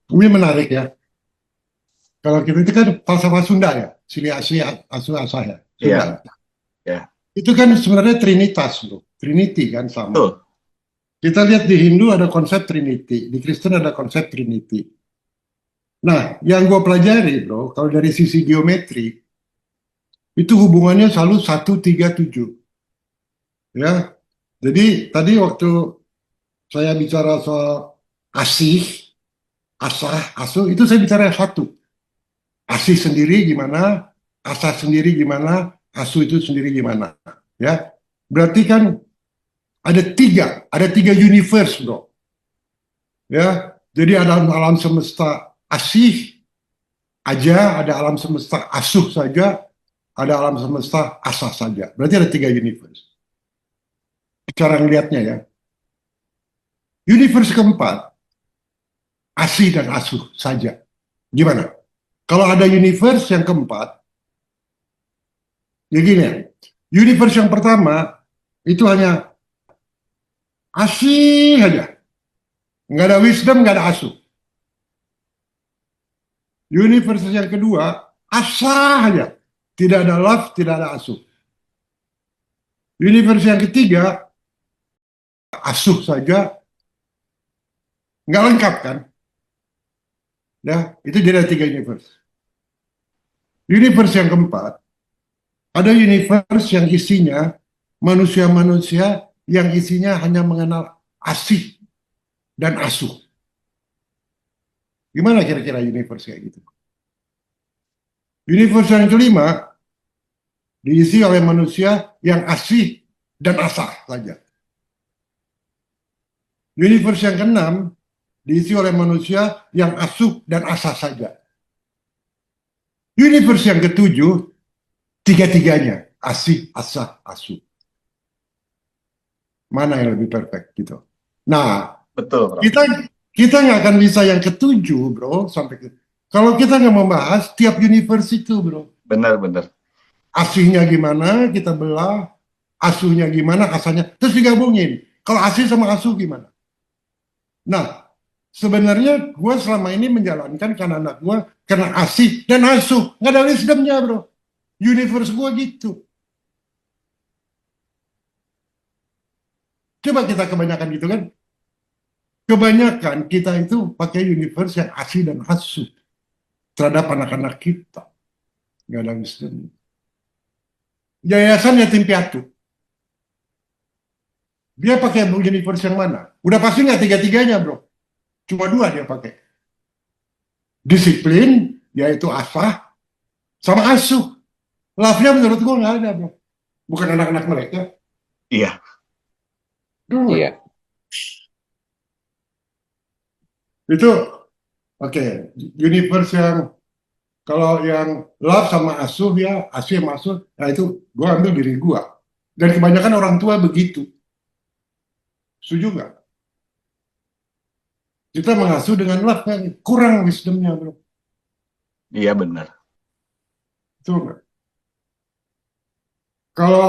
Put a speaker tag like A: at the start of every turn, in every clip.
A: Ini menarik ya. Kalau kita itu kan falsafah Sunda ya, sili asli asu asah ya,
B: Iya,
A: Sunda.
B: ya,
A: Itu kan sebenarnya Trinitas, bro. Trinity kan sama.
B: betul.
A: Kita lihat di Hindu ada konsep Trinity, di Kristen ada konsep Trinity. Nah, yang gue pelajari, bro, kalau dari sisi geometri, itu hubungannya selalu 1, 3, 7. Ya, jadi tadi waktu saya bicara soal asih, asah, asuh, itu saya bicara satu. Asih sendiri gimana, asah sendiri gimana, asuh itu sendiri gimana. Ya, berarti kan ada tiga universe, bro. Ya, jadi ada alam semesta asih aja, ada alam semesta asuh saja, ada alam semesta asah saja. Berarti ada tiga universe. Cara ngelihatnya ya. Universe keempat, asih dan asuh saja. Gimana? Kalau ada universe yang keempat, ya gini ya. Universe yang pertama itu hanya asih aja. Nggak ada wisdom, nggak ada asuh. Universe yang kedua, asah aja. Tidak ada love, tidak ada asuh. Universe yang ketiga, asuh saja, nggak lengkap kan? Ya, itu jadi ada tiga universe. Universe yang keempat, ada universe yang isinya manusia-manusia yang isinya hanya mengenal asih dan asuh. Gimana kira-kira universe kayak gitu? Universe yang kelima diisi oleh manusia yang asih dan asah saja. Universe yang keenam diisi oleh manusia yang asuh dan asah saja. Universe yang ketujuh, tiga-tiganya, asih, asah, asuh. Mana yang lebih perfect gitu. Nah,
B: Betul, Bro.
A: kita kita nggak akan bisa yang ketujuh, bro, sampai ke, kalau kita nggak membahas tiap universe itu, bro.
B: Benar-benar.
A: Asihnya gimana, kita belah, asuhnya gimana, asahnya, terus digabungin. Kalau asih sama asuh gimana? Nah, sebenarnya gue selama ini menjalankan karena anak gue karena asih dan asuh, nggak ada wisdomnya, bro. Universe gue gitu. Coba kita kebanyakan gitu kan? Kebanyakan kita itu pakai universe yang asih dan asuh terhadap anak-anak kita. Nggak ada wisdom. Yayasan yatim piatu. Dia pakai universe yang mana? Udah pasti nggak tiga-tiganya, bro. Cuma dua dia pakai. Disiplin, yaitu asah, sama asuh. Love-nya menurut gua nggak ada, bro. Bukan anak-anak mereka.
B: Iya,
A: Duh,
C: Iya,
A: itu oke. Universe yang kalau yang love sama asuh ya, asuh sama asuh, nah itu gua ambil diri gua. Dan kebanyakan orang tua begitu. Setuju nggak? Kita mengasuh dengan love kan kurang wisdomnya, bro.
B: iya benar.
A: Betul nggak? Kalau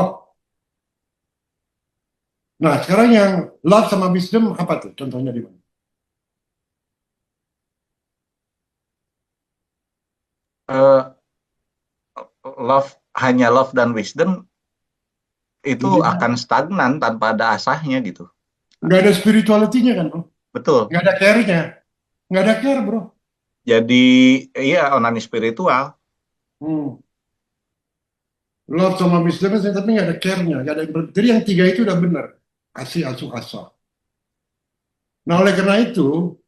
A: nah sekarang yang love sama wisdom apa tuh? Contohnya di mana?
B: Eh, love hanya love dan wisdom itu
A: Jadi
B: akan stagnan tanpa ada asahnya gitu.
A: nggak ada spirituality-nya kan, bro?
B: Betul.
A: Nggak ada care-nya. Nggak ada care, bro.
B: Jadi iya onani spiritual.
A: Hmm. Love sama wisdom tapi nggak ada care-nya. Nggak ada, jadi yang tiga itu udah benar. Asih, asuh, asah. Nah, oleh karena itu,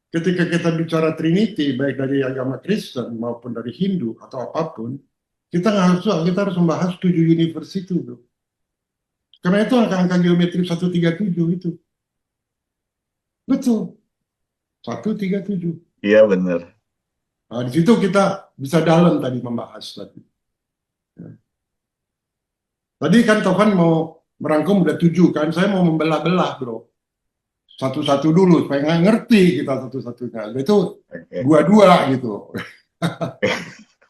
A: ketika kita bicara Trinity, baik dari agama Kristen maupun dari Hindu atau apapun, kita harus membahas 7 universe itu, bro. Karena itu angka-angka geometri 1, 3, 7 itu. Betul. 1, 3, 7.
B: Iya benar.
A: Nah, di situ kita bisa dalam tadi membahas tadi. Ya. Tadi kan Tovan mau merangkum udah 7 kan, saya mau membelah-belah, bro. Satu-satu dulu supaya nggak ngerti kita satu-satunya. Itu
B: Oke.
A: dua-dua gitu.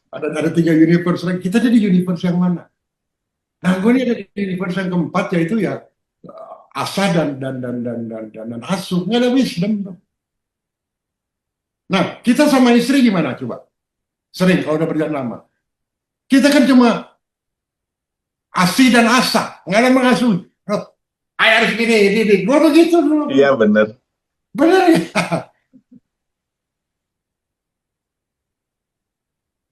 A: Ada tiga universe lagi. Kita jadi universe yang mana? Nah, gue ini ada di universe yang keempat yaitu ya asa dan asuh. Nggak ada wisdom, bro. Nah, kita sama istri gimana coba? Sering kalau udah berjalan lama. Kita kan cuma asi dan asa, nggak ada mengasuh. Oh, ayah harus gini. Gua begitu
B: Iya
A: dulu.
B: bener.
A: Bener ya?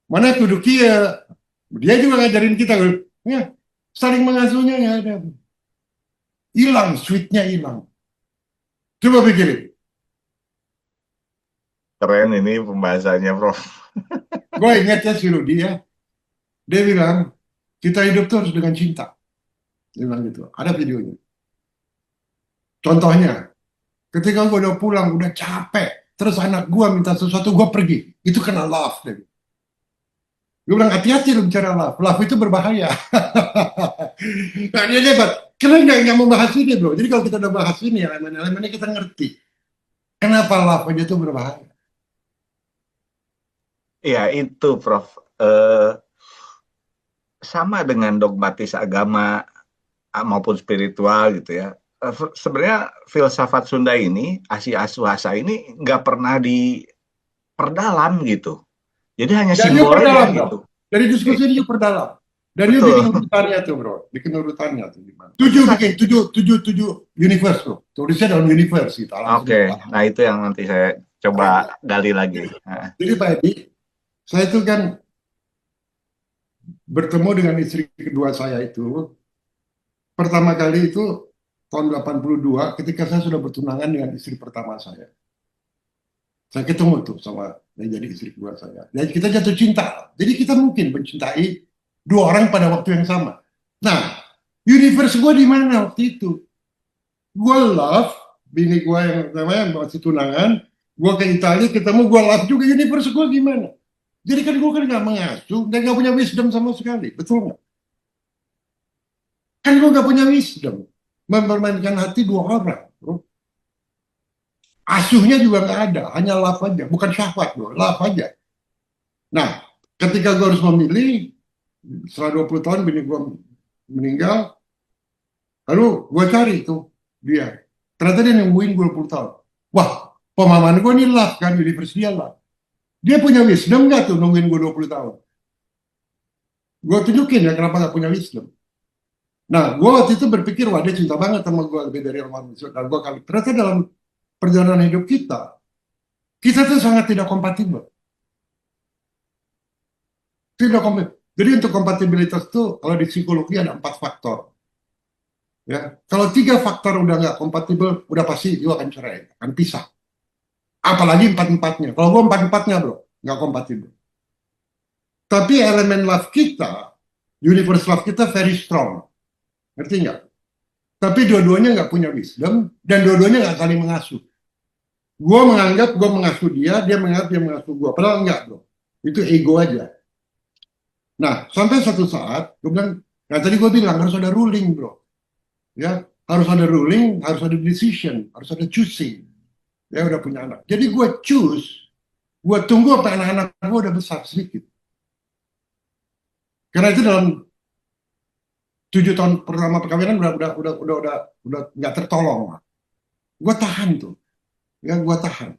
A: Mana kudu kia. Dia juga ngajarin kita. Ya, saling mengasuhnya ya ada. Hilang, sweetnya hilang. Coba pikirin.
B: Keren ini pembahasannya, Prof.
A: Gue ingatnya si Rudi ya. Dia bilang, kita hidup tuh harus dengan cinta. Dia bilang gitu. Ada videonya. Contohnya, ketika gue udah pulang, udah capek. Terus anak gue minta sesuatu, gue pergi. Itu kena love. Gue bilang, hati-hati lu bicara love. Love itu berbahaya. Nah, dia hebat. Kalian nggak mau bahas ini, bro. Jadi kalau kita udah bahas ini, elemen-elemennya kita ngerti. Kenapa love aja itu berbahaya?
B: Iya, itu, Prof. Eh, sama dengan dogmatis agama maupun spiritual gitu ya. Sebenarnya filsafat Sunda ini, Asi Asuhasa ini nggak pernah diperdalam gitu. Jadi hanya
A: Dan yuk
B: simbol aja
A: perdalam, bro.
B: gitu.
A: Dari diskusi ini yuk perdalam. Dan yuk bikin
B: Betul.
A: urutannya tuh, bro. Bikin urutannya tuh gimana?
B: Itu
A: Tujuh universe, bro. Tulisnya dalam universe gitu, alam
B: Oke,
A: semesta.
B: nah itu yang nanti saya coba gali lagi. Nah,
A: Jadi Pak Edi, saya itu kan bertemu dengan istri kedua saya itu, pertama kali itu tahun 82 ketika saya sudah bertunangan dengan istri pertama saya. Saya ketemu tuh sama yang jadi istri kedua saya. Dan kita jatuh cinta. Jadi kita mungkin mencintai dua orang pada waktu yang sama. Nah, universe gue di mana waktu itu? Gue love, bini gue yang namanya masih tunangan, gue ke Italia ketemu, gue love juga, universe gue gimana? Jadi kan gue kan nggak mengasuh dan nggak punya wisdom sama sekali, betul nggak? Kan gue nggak punya wisdom mempermainkan hati dua orang, bro. Asuhnya juga nggak ada, hanya love aja, bukan syahwat, bro, love aja. Nah, ketika gue harus memilih, setelah 20 tahun bini gue meninggal, lalu gue cari tuh dia. Ternyata dia nungguin 20 tahun. Wah, pemahaman gue nih love kan, universe dia love. Dia punya wisdom nggak tuh nungguin gue 20 tahun? Gue tunjukin ya kenapa nggak punya wisdom. Nah, gue waktu itu berpikir, wah dia cinta banget sama gue lebih dari manusia. Dan gue kali ternyata dalam perjalanan hidup kita tuh sangat tidak kompatibel. Tidak kompatibel. Jadi untuk kompatibilitas tuh kalau di psikologi ada 4 faktor. Ya, kalau 3 faktor udah nggak kompatibel, udah pasti itu akan cerai, akan pisah. Apalagi empat-empatnya. Kalau gue empat-empatnya bro, nggak kompatibel. Tapi elemen love kita, universe love kita very strong. Ngerti nggak? Tapi dua-duanya nggak punya wisdom, dan dua-duanya nggak saling mengasuh. Gue menganggap gue mengasuh dia menganggap dia mengasuh gue. Padahal enggak bro. Itu ego aja. Nah, sampai satu saat, gue bilang, nah tadi gue bilang harus ada ruling bro. Ya, harus ada ruling, harus ada decision, harus ada choosing. Ya udah punya anak. Jadi gue choose, gue tunggu sampai anak-anak gue udah besar sedikit. Karena itu dalam 7 tahun pertama perkawinan udah nggak tertolong lah. Gue tahan tuh, ya gue tahan.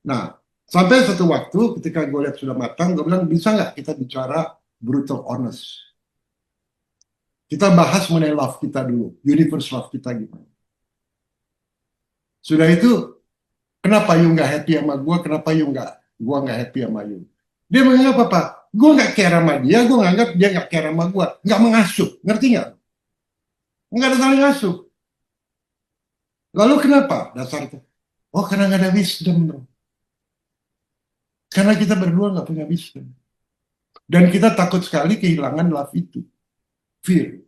A: Nah, sampai satu waktu ketika gue lihat sudah matang, gue bilang bisa nggak kita bicara brutal honest. Kita bahas mengenai love kita dulu, universe love kita gimana. Sudah itu, kenapa you nggak happy sama gue? Kenapa gue nggak happy sama you? Dia menganggap apa? Gue nggak care sama dia, gue nganggap dia nggak care sama gue, nggak mengasuh, ngerti nggak? Nggak ada saling asuh. Lalu kenapa dasar itu? Oh karena nggak ada wisdom, bro. Karena kita berdua nggak punya wisdom. Dan kita takut sekali kehilangan love itu. Fear.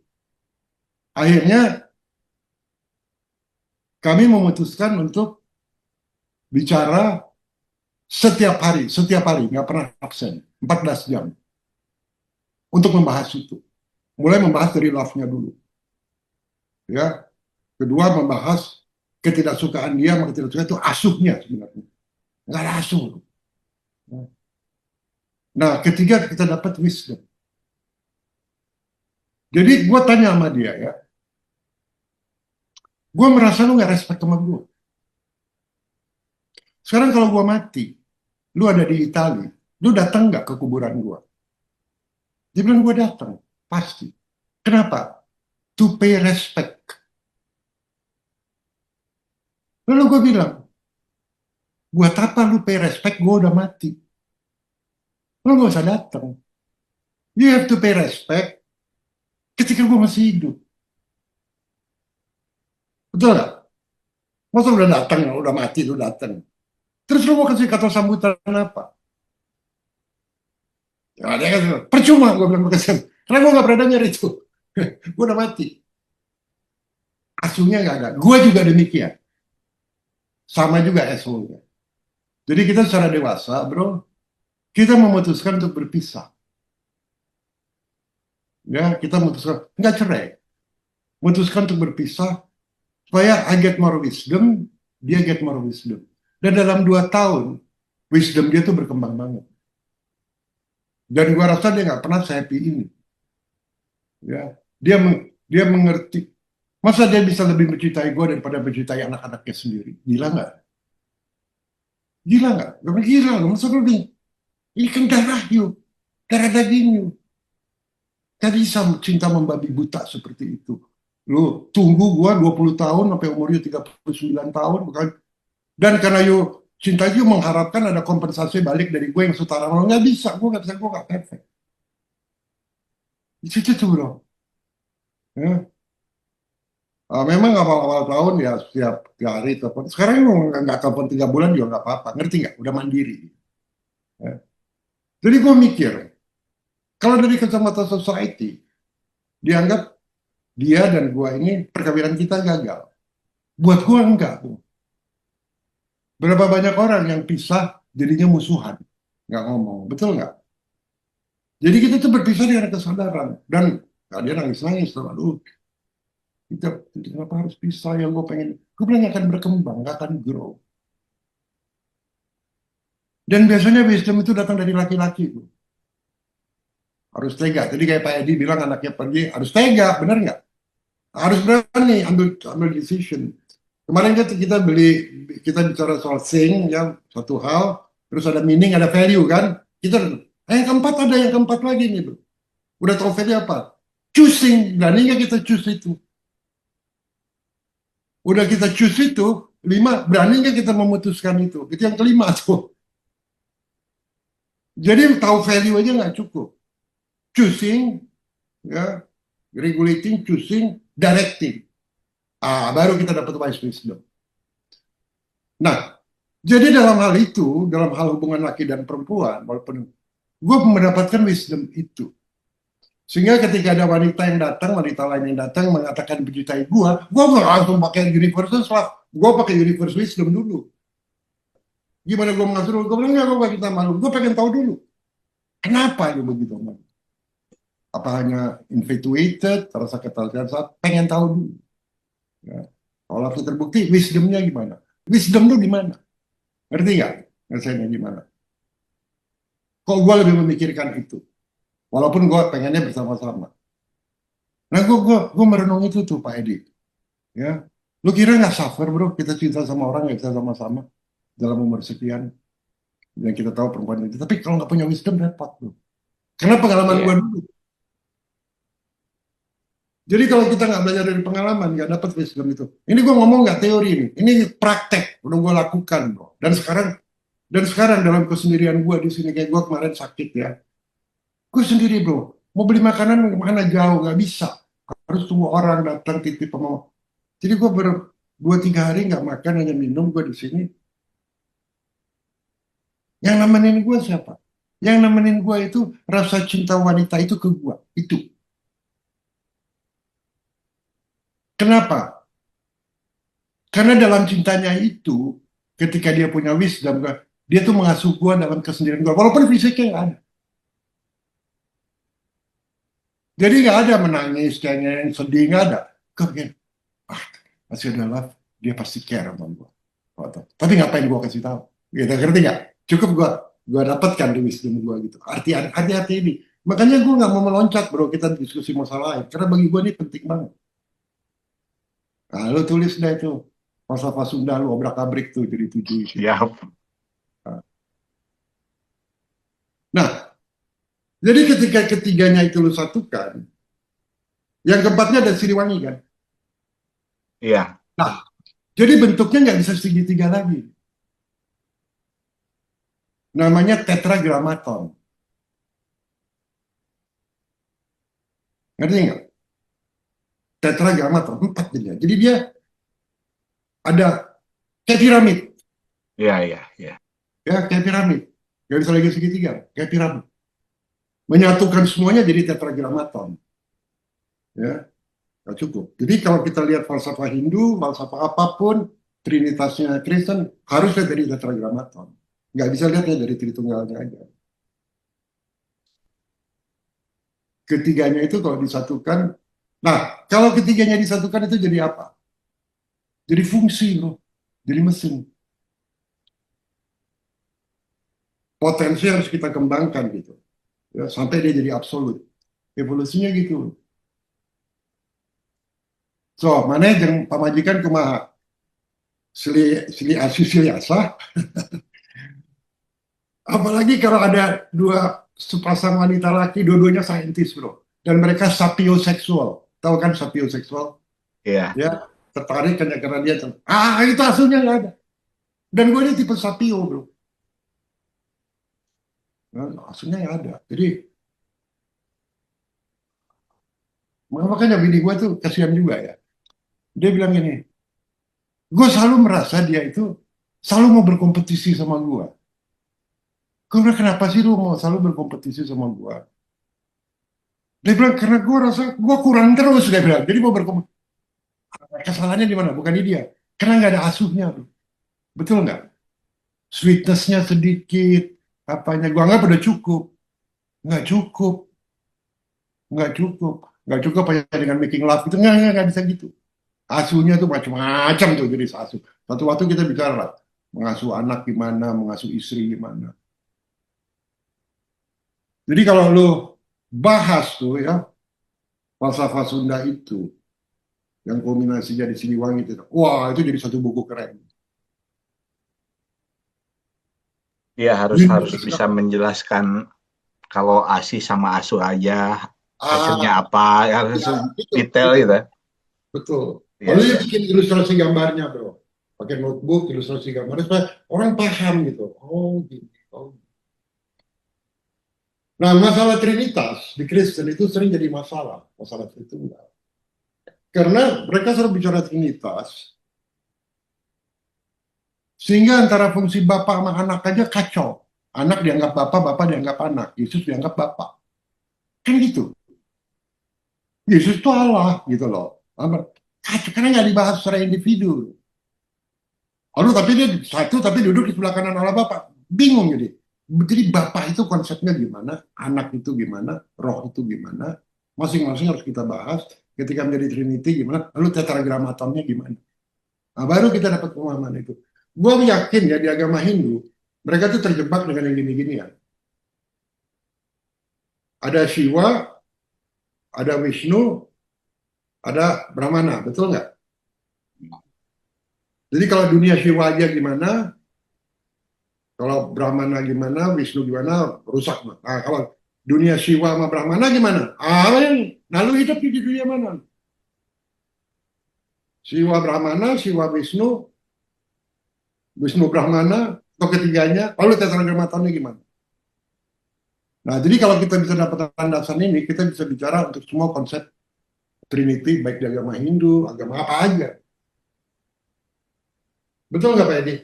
A: Akhirnya kami memutuskan untuk bicara setiap hari, nggak pernah absen, 14 jam. Untuk membahas itu. Mulai membahas dari love-nya dulu. Ya. Kedua membahas ketidaksukaan dia, ketidaksukaan itu asuhnya sebenarnya. Nggak ada asuh. Nah, ketiga kita dapat wisdom. Jadi gue tanya sama dia ya, gue merasa lu nggak respect sama gue. Sekarang kalau gue mati, lu ada di Itali, lu datang nggak ke kuburan gua? Dia bilang gua datang, pasti. Kenapa? To pay respect. Lalu gua bilang, buat apa lu pay respect? Gua udah mati. Lu gak usah datang. You have to pay respect ketika gua masih hidup. Betul nggak? Masa udah datang, udah mati lu datang. Terus lu mau kasih kata sambutan apa? Ya, dia kan, percuma gua bilang makasih. Karena gua nggak pernah dengar itu. Gua udah mati. Asuhnya nggak ada. Gua juga demikian. Sama juga SO-nya. Jadi kita secara dewasa, bro, kita memutuskan untuk berpisah. Ya, kita memutuskan, nggak cerai. Memutuskan untuk berpisah, supaya I get more wisdom, dia get more wisdom. Dan dalam 2 tahun, wisdom dia tuh berkembang banget. Dan gua rasa dia nggak pernah happy ini. Ya, dia mengerti. Masa dia bisa lebih mencintai gua daripada mencintai anak-anaknya sendiri? Gila nggak? Gila nggak? Gua bilang, gila loh, masa lu nih? Ini kan darah yuk, darah daging yuk. Gak bisa cinta membabi buta seperti itu. Lu tunggu gua 20 tahun sampai umurnya 39 tahun, bukan? Dan karena you cinta you mengharapkan ada kompensasi balik dari gue yang setara. Kalau nggak bisa, gue nggak perfect. Di situ tuh bro. Ya. Memang awal-awal tahun ya setiap hari telepon. Sekarang nggak telepon 3 bulan juga nggak apa-apa. Ngerti nggak? Udah mandiri. Ya. Jadi gue mikir, kalau dari kacamata society, dianggap dia dan gue ini perkawinan kita gagal. Buat gue enggak. Berapa banyak orang yang pisah jadinya musuhan. Nggak ngomong. Betul nggak? Jadi kita tuh berpisah dengan kesadaran. Dan dia nangis-nangis. Aduh, kita kenapa harus pisah yang gue pengen. Gue bilang akan berkembang, nggak akan grow. Dan biasanya wisdom itu datang dari laki-laki. Harus tega. Jadi kayak Pak Edi bilang anaknya pergi, harus tega. Benar nggak? Harus berani ambil decision. Kemarin kita kita bicara soal sing, ya, satu hal. Terus ada meaning, ada value kan. Kita, yang keempat ada yang keempat lagi nih, bro. Udah tahu value apa? Choosing, berani nggak kita choose itu? Udah kita choose itu, 5, berani nggak kita memutuskan itu? Itu yang kelima tuh. Jadi tahu value aja nggak cukup. Choosing, ya, regulating, choosing, directing. Baru kita dapat wise wisdom. Nah, jadi dalam hal itu, dalam hal hubungan laki dan perempuan, walaupun gue mendapatkan wisdom itu. Sehingga ketika ada wanita yang datang, wanita lain yang datang mengatakan mencintai gue nggak langsung pakai universal love. Gue pakai universal wisdom dulu. Gimana gue mengatur? Gue bilang, enggak, gue kita malu. Gue pengen tahu dulu. Kenapa dia begitu? Apa hanya infatuated, terasa ketertarikan saat pengen tahu dulu. Ya. Kalau terbukti, wisdomnya gimana? Wisdom tuh gimana? Ngerti nggak? Ngerti gimana? Kok gue lebih memikirkan itu? Walaupun gue pengennya bersama-sama. Nah, gue merenung itu tuh Pak Edi. Ya, lu kira nggak suffer bro? Kita cinta sama orang yang bisa sama-sama dalam umur sekian. Yang kita tahu perempuan itu. Tapi kalau nggak punya wisdom repot bro. Karena pengalaman gue dulu. Jadi kalau kita nggak belajar dari pengalaman, nggak dapat wisdom itu. Ini gue ngomong nggak teori nih. Ini praktek. Udah gue lakukan bro. Dan sekarang dalam kesendirian gue di sini kayak gue kemarin sakit ya. Gue sendiri bro. Mau beli makanan mana jauh nggak bisa. Harus tunggu orang datang titip mau. Jadi gue 2-3 hari nggak makan hanya minum gue di sini. Yang nemenin gue siapa? Yang nemenin gue itu rasa cinta wanita itu ke gue. Itu. Kenapa? Karena dalam cintanya itu, ketika dia punya wisdom, dia tuh mengasuh gue dalam kesendirian gue. Walaupun fisiknya nggak ada. Jadi nggak ada menangis, cengeng, sedih, nggak ada. Gue pikir, masih ada love, dia pasti care sama gue. Tapi ngapain gue kasih tahu? Gitu, ngerti nggak? Cukup gue dapatkan di wisdom gue gitu. Arti-arti ini. Makanya gue nggak mau meloncat bro, kita diskusi masalah lain. Karena bagi gue ini penting banget. Nah, lu tulis deh itu. Falsafah Sunda lu obrak-abrik tuh jadi 7 isi.
B: Siap.
A: Jadi ketika ketiganya itu lu satukan, yang keempatnya ada Siliwangi kan.
B: Iya,
A: Nah, jadi bentuknya nggak bisa segitiga lagi. Namanya tetragrammaton. Ngerti nggak? Tetragrammaton, empat jadinya. Jadi dia ada kayak piramid.
B: iya, iya, iya.
A: Ya, kayak piramid. Nggak bisa lagi segitiga, kayak piramid. Menyatukan semuanya jadi tetragrammaton. Ya, nggak cukup. Jadi kalau kita lihat falsafah Hindu, falsafah apapun, trinitasnya Kristen, harusnya dari tetragrammaton. Nggak bisa lihatnya dari Tritunggalnya aja. Ketiganya itu kalau disatukan, nah kalau ketiganya disatukan itu jadi apa? Jadi fungsi, bro. Jadi mesin. Potensi harus kita kembangkan gitu. Ya, sampai dia jadi absolut. Evolusinya gitu. So, mana yang pamajikan kumaha sili asu sili asa. Apalagi kalau ada dua sepasang wanita laki, dua-duanya saintis, bro. Dan mereka sapioseksual. Tahu kan sapioseksual?
B: Iya.
A: Ya, tertarik karena dia, itu asunya nggak ada. Dan gue ini tipe sapio, bro. Nah, asunya nggak ada. Jadi, makanya bini gue tuh kasihan juga ya. Dia bilang gini, gue selalu merasa dia itu selalu mau berkompetisi sama gue. Gue bilang, kenapa sih lu mau selalu berkompetisi sama gue? Dia bilang, karena gue rasa gue kurang terus, dia bilang. Jadi mau berkompetisi. Kesalahannya di mana? Bukan di dia. Karena nggak ada asuhnya, bro. Betul nggak? Sweetnessnya sedikit, apanya. Gue anggap udah cukup. Nggak cukup. Nggak cukup. Nggak cukup hanya dengan making love. Itu nggak bisa gitu. Asuhnya tuh macam-macam tuh jenis asuh. Satu waktu kita bicara lah. Mengasuh anak gimana, mengasuh istri gimana. Jadi kalau lu bahas tuh ya, falsafah Sunda itu, yang kombinasinya di Siliwangi itu, wah itu jadi satu buku keren.
B: Iya, harus
A: Jadi,
B: harus bisa menjelaskan kalau ASI sama ASU aja hasilnya
A: ah,
B: apa, ya harus
A: ya,
B: detail
A: itu,
B: gitu.
A: betul.
B: Iya,
A: Lalu dia
B: iya.
A: bikin ilustrasi gambarnya, bro. Pakai notebook, ilustrasi gambarnya, supaya orang paham gitu. Oh, gini. Oh. Nah, masalah Trinitas di Kristen itu sering jadi masalah, masalah Tritunggal. Karena mereka selalu bicara Trinitas, sehingga antara fungsi bapak sama anak aja kacau. Anak dianggap bapak, bapak dianggap anak, Yesus dianggap bapak. Kan gitu. Yesus itu Allah gitu loh. Kacau, karena nggak dibahas secara individu. Lalu tapi dia satu, tapi duduk di sebelah kanan Allah Bapak. Bingung jadi. Jadi Bapak itu konsepnya gimana, anak itu gimana, roh itu gimana. Masing-masing harus kita bahas. Ketika menjadi Trinity gimana, lalu tetragramatonnya gimana. Nah, baru kita dapat pemahaman itu. Gue yakin ya di agama Hindu, mereka tuh terjebak dengan yang gini-gini ya. Ada Shiva, ada Wisnu, ada Brahmana, betul nggak? Jadi kalau dunia Shiva aja gimana, kalau Brahmana gimana, Wisnu gimana, rusak. Nah, kalau dunia Siwa sama Brahmana gimana? Lalu hidup di dunia mana? Siwa Brahmana, Siwa Wisnu, Wisnu Brahmana, atau ketiganya, lalu tetragrammatonnya gimana? Nah, jadi kalau kita bisa dapat landasan ini, kita bisa bicara untuk semua konsep Trinity, baik di agama Hindu, agama apa aja. Betul nggak Pak Edi?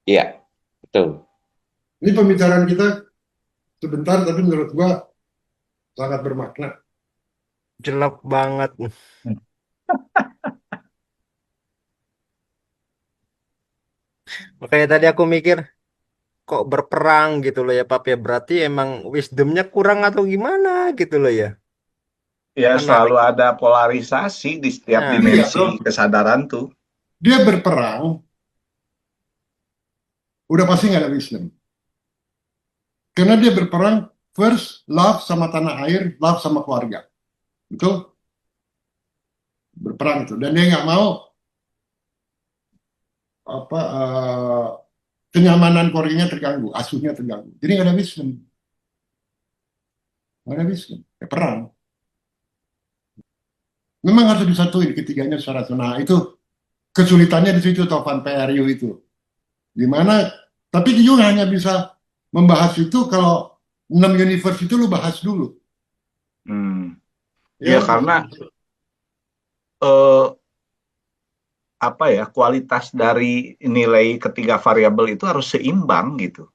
C: Iya, betul.
A: Ini pembicaraan kita sebentar, tapi menurut gua sangat bermakna.
D: Jelek banget. Makanya tadi aku mikir, kok berperang gitu loh ya Pap ya. Berarti emang wisdomnya kurang atau gimana gitu loh ya.
B: Ya, selalu
D: Menarik.
B: ada polarisasi di setiap
D: Nah,
A: Iya,
B: dimensi
A: bro.
B: kesadaran tuh.
A: Dia berperang, udah pasti nggak ada wisdom. Karena dia berperang first love sama tanah air, love sama keluarga. Betul? Berperang itu. Dan dia nggak mau apa kenyamanan keluarganya terganggu, asuhnya terganggu. Jadi nggak ada wisdom. Nggak ada wisdom. Ya perang. Memang harus disatuin ketiganya secara nah itu kesulitannya di situ Tovan PRU itu. Di mana tapi juga hanya bisa membahas itu kalau 6 universe itu lu bahas dulu.
B: Hmm. Ya
A: Ya,
B: karena eh, apa ya, kualitas dari nilai ketiga variabel itu harus seimbang gitu.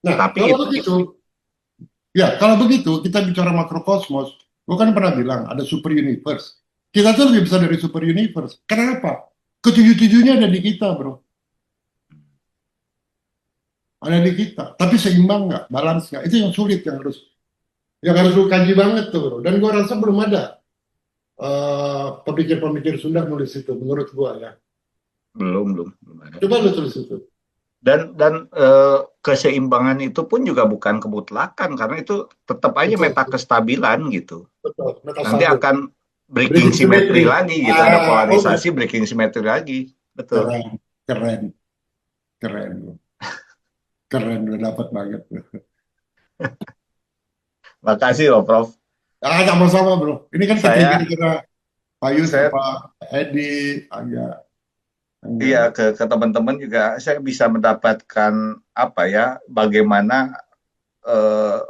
A: nah
B: Tapi
A: kalau begitu, ya kalau begitu kita bicara makrokosmos, gua kan pernah bilang ada super universe. Kita tuh lebih besar dari super universe. Kenapa? Ketujuh-tujuhnya ada di kita, bro. Ada di kita. Tapi seimbang nggak? Balance nggak? Itu yang sulit yang harus lu kaji banget tuh, bro. Dan gua rasa belum ada pemikir-pemikir Sunda nulis itu, menurut gua ya.
B: belum ada.
A: Coba lu tulis itu.
B: Dan keseimbangan itu pun juga bukan kemutlakan karena itu tetap aja meta
A: Betul,
B: kestabilan gitu.
A: betul. Meta
B: Nanti
A: stabil.
B: akan breaking
A: Breaking
B: simetri
A: symmetry.
B: lagi gitu, ada
A: Oke.
B: polarisasi breaking simetri lagi. Betul.
A: Keren, keren, keren, bro. Keren, udah dapat banget.
B: Makasih loh Prof.
A: Sama-sama, bro. Ini kan ketrigger
B: Saya
A: kita Pak Yus,
B: saya
A: Pak Edi, agak
B: iya
A: enggak.
B: ke teman-teman juga saya bisa mendapatkan apa ya, bagaimana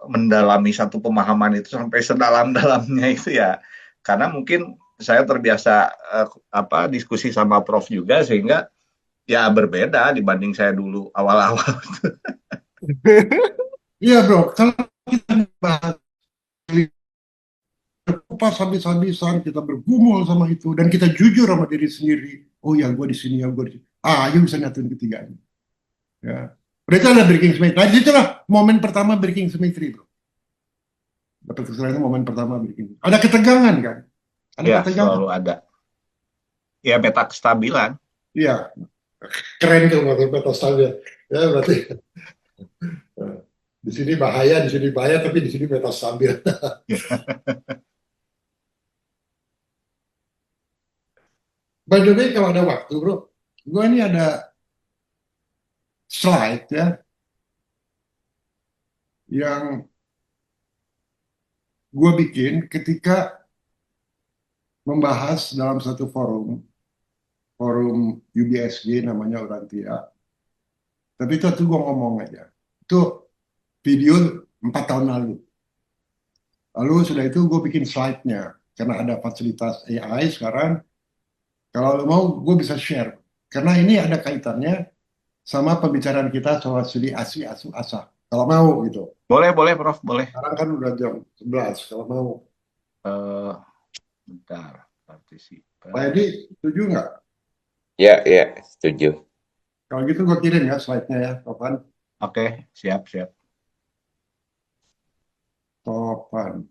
B: mendalami satu pemahaman itu sampai sedalam-dalamnya itu ya. Karena mungkin saya terbiasa apa diskusi sama Prof juga sehingga ya berbeda dibanding saya dulu awal-awal.
A: Iya, bro. Kalau kita bahas berkupas habis-habisan, kita bergumul sama itu, dan kita jujur sama diri sendiri. Oh ya, gue di sini, ya gue di sini. Ayo bisa nyatuin ketiganya. Ya. Berarti ada breaking symmetry. Nah, itulah momen pertama breaking symmetry, bro. Dapat kesalahan itu momen pertama breaking. Ada ketegangan, kan? Ada
B: Ya,
A: ketegangan.
B: selalu ada. Ya, meta kestabilan.
A: Iya, keren tuh mata stabil. Ya, berarti di sini bahaya, tapi di sini meta stabil. By the way, kalau ada waktu, bro, gue ini ada slide ya, yang gue bikin ketika membahas dalam satu forum UBSG namanya Urantia. Tapi itu tuh gue ngomong aja. Itu video 4 tahun lalu. Lalu sudah itu gue bikin slide-nya. Karena ada fasilitas AI sekarang, kalau lo mau gue bisa share. Karena ini ada kaitannya sama pembicaraan kita soal studi ASI, ASU, ASA. Kalau mau gitu.
B: Boleh Prof, boleh.
A: Sekarang kan udah jam 11, kalau mau.
B: Eh, Bentar,
A: Pak
B: partisipan.
A: Edi, setuju nggak?
C: Ya, ya, setuju.
A: Kalau gitu gue kirim ya slide-nya ya, Topan.
B: Oke, siap.
A: Topan.